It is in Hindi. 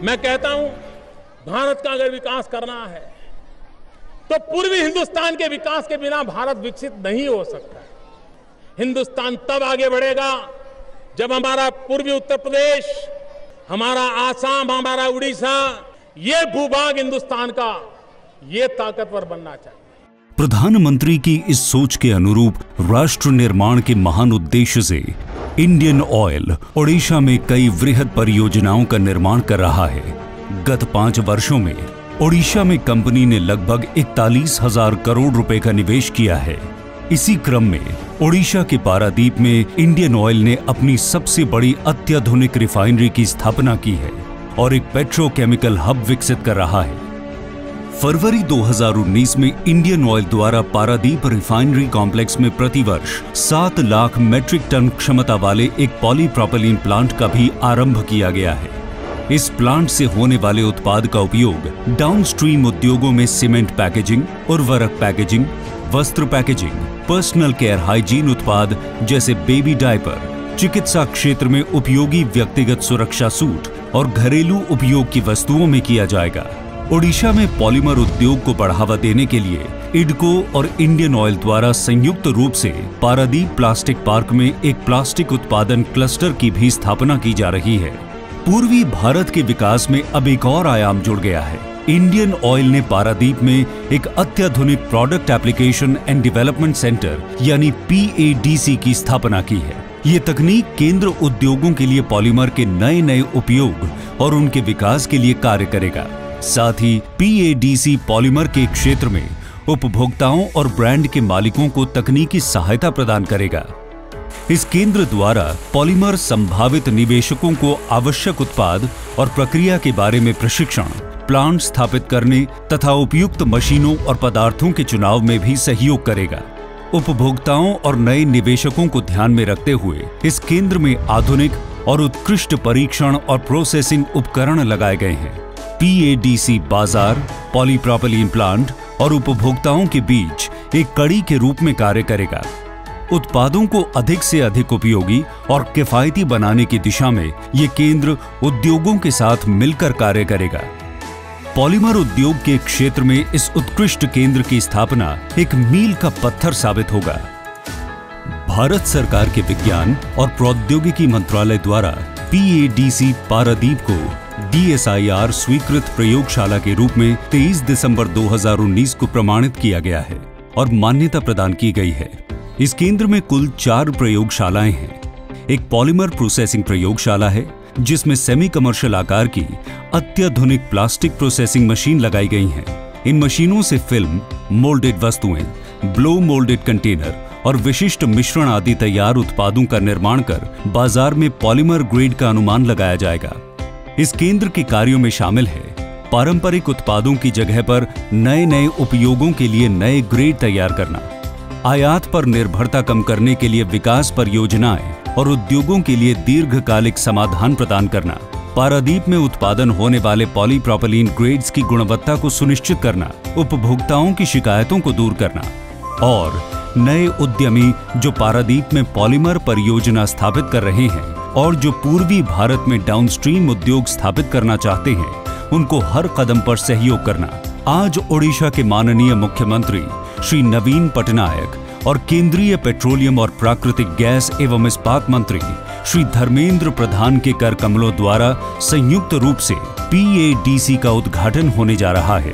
मैं कहता हूं, भारत का अगर विकास करना है तो पूर्वी हिंदुस्तान के विकास के बिना भारत विकसित नहीं हो सकता। हिंदुस्तान तब आगे बढ़ेगा जब हमारा पूर्वी उत्तर प्रदेश, हमारा आसाम, हमारा उड़ीसा, ये भूभाग हिंदुस्तान का ये ताकतवर बनना चाहिए। प्रधानमंत्री की इस सोच के अनुरूप राष्ट्र निर्माण के महान उद्देश्य से इंडियन ऑयल ओडिशा में कई वृहद परियोजनाओं का निर्माण कर रहा है। गत 5 वर्षों में ओडिशा में कंपनी ने लगभग 41,000 करोड़ रुपए का निवेश किया है। इसी क्रम में ओडिशा के पारादीप में इंडियन ऑयल ने अपनी सबसे बड़ी अत्याधुनिक रिफाइनरी की स्थापना की है और एक पेट्रोकेमिकल हब विकसित कर रहा है। फरवरी 2019 में इंडियन ऑयल द्वारा पारादीप रिफाइनरी कॉम्प्लेक्स में प्रतिवर्ष 7 लाख मैट्रिक टन क्षमता वाले एक पॉलीप्रोपिलीन प्लांट का भी आरंभ किया गया है। इस प्लांट से होने वाले उत्पाद का उपयोग डाउनस्ट्रीम उद्योगों में सीमेंट पैकेजिंग, उर्वरक पैकेजिंग, वस्त्र पैकेजिंग, पर्सनल केयर हाइजीन उत्पाद जैसे बेबी डायपर, चिकित्सा क्षेत्र में उपयोगी व्यक्तिगत सुरक्षा सूट और घरेलू उपयोग की वस्तुओं में किया जाएगा। ओडिशा में पॉलीमर उद्योग को बढ़ावा देने के लिए इडको और इंडियन ऑयल द्वारा संयुक्त रूप से पारादीप प्लास्टिक पार्क में एक प्लास्टिक उत्पादन क्लस्टर की भी स्थापना की जा रही है। पूर्वी भारत के विकास में अब एक और आयाम जुड़ गया है। इंडियन ऑयल ने पारादीप में एक अत्याधुनिक product application and development centre यानी PADC की स्थापना की है। ये तकनीक केंद्र उद्योगों के लिए पॉलीमर के नए नए उपयोग और उनके विकास के लिए कार्य करेगा। साथ ही PADC पॉलीमर के क्षेत्र में उपभोक्ताओं और ब्रांड के मालिकों को तकनीकी सहायता प्रदान करेगा। इस केंद्र द्वारा पॉलीमर संभावित निवेशकों को आवश्यक उत्पाद और प्रक्रिया के बारे में प्रशिक्षण, प्लांट स्थापित करने तथा उपयुक्त मशीनों और पदार्थों के चुनाव में भी सहयोग करेगा। उपभोक्ताओं और नए निवेशकों को ध्यान में रखते हुए इस केंद्र में आधुनिक और उत्कृष्ट परीक्षण और प्रोसेसिंग उपकरण लगाए गए हैं। PADC बाजार, पॉलीप्रोपिलीन प्लांट और उपभोक्ताओं के बीच एक कड़ी के रूप में कार्य करेगा। उत्पादों को अधिक से अधिक उपयोगी और किफायती बनाने की दिशा में ये केंद्र उद्योगों के साथ मिलकर कार्य करेगा। पॉलीमर उद्योग के क्षेत्र में इस उत्कृष्ट केंद्र की स्थापना एक मील का पत्थर साबित होगा। भारत सरकार के विज्ञान और प्रौद्योगिकी मंत्रालय द्वारा PADC पारादीप को DSIR स्वीकृत प्रयोगशाला के रूप में 23 दिसंबर 2019 को प्रमाणित किया गया है और मान्यता प्रदान की गई है। इस केंद्र में कुल 4 प्रयोगशालाएं हैं। एक पॉलीमर प्रोसेसिंग प्रयोगशाला है जिसमें सेमी कमर्शियल आकार की अत्याधुनिक प्लास्टिक प्रोसेसिंग मशीन लगाई गई हैं। इन मशीनों से फिल्म, मोल्डेड वस्तुएं, ब्लो मोल्डेड कंटेनर और विशिष्ट मिश्रण आदि तैयार उत्पादों का निर्माण कर बाजार में पॉलीमर ग्रेड का अनुमान लगाया जाएगा। इस केंद्र के कार्यों में शामिल है पारंपरिक उत्पादों की जगह पर नए नए उपयोगों के लिए नए ग्रेड तैयार करना, आयात पर निर्भरता कम करने के लिए विकास परियोजनाएं और उद्योगों के लिए दीर्घकालिक समाधान प्रदान करना, पारादीप में उत्पादन होने वाले पॉलीप्रोपिलीन ग्रेड्स की गुणवत्ता को सुनिश्चित करना, उपभोक्ताओं की शिकायतों को दूर करना और नए उद्यमी जो पारादीप में पॉलीमर परियोजना स्थापित कर रहे हैं और जो पूर्वी भारत में डाउनस्ट्रीम उद्योग स्थापित करना चाहते हैं, उनको हर कदम पर सहयोग करना। आज ओडिशा के माननीय मुख्यमंत्री श्री नवीन पटनायक और केंद्रीय पेट्रोलियम और प्राकृतिक गैस एवं इस्पात मंत्री श्री धर्मेंद्र प्रधान के कर कमलों द्वारा संयुक्त रूप से PADC का उद्घाटन होने जा रहा है।